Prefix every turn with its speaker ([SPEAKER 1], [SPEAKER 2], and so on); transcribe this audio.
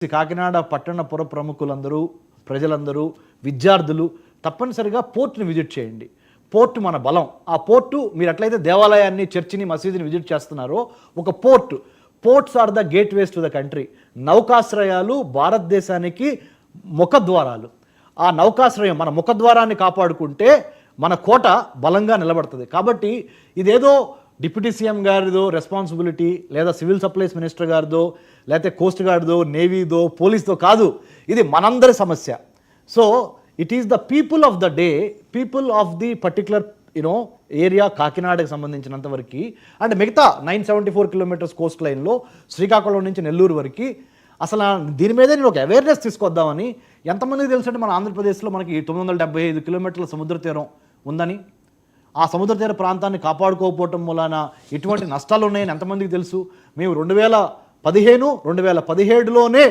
[SPEAKER 1] కాకినాడ పట్టణ ప్రముఖులందరూ ప్రజలందరూ విద్యార్థులు తప్పనిసరిగా పోర్ట్ని విజిట్ చేయండి. పోర్ట్ మన బలం. ఆ పోర్టు మీరు ఎట్లయితే దేవాలయాన్ని, చర్చిని, మసీదుని విజిట్ చేస్తున్నారో ఒక ports are the gateways to the country. నౌకాశ్రయాలు భారతదేశానికి ముఖద్వారాలు. ఆ నౌకాశ్రయం మన ముఖద్వారాన్ని కాపాడుకుంటే మన కోట బలంగా నిలబడుతుంది. కాబట్టి ఇదేదో డిప్యూటీ సీఎం గారిదో రెస్పాన్సిబిలిటీ, లేదా సివిల్ సప్లైస్ మినిస్టర్ గారిదో, లేకపోతే కోస్ట్ గార్డ్దో, నేవీదో, పోలీస్తో కాదు. ఇది మనందరి సమస్య. So it is the people of the day, people of the particular area కాకినాడకు సంబంధించినంత వరకు. అండ్ మిగతా 974 కిలోమీటర్స్ కోస్ట్ లైన్లో శ్రీకాకుళం నుంచి నెల్లూరు వరకు అసలు దీని మీదే నేను ఒక అవేర్నెస్ తీసుకొద్దామని. ఎంతమందికి తెలుసు అంటే మన ఆంధ్రప్రదేశ్లో మనకి 975 కిలోమీటర్ల సముద్ర తీరం ఉందని, ఆ సముద్ర తీర ప్రాంతాన్ని కాపాడుకోకపోవటం మూలాన ఎటువంటి నష్టాలు ఉన్నాయని ఎంతమందికి తెలుసు? మేము 2015, 2017లోనే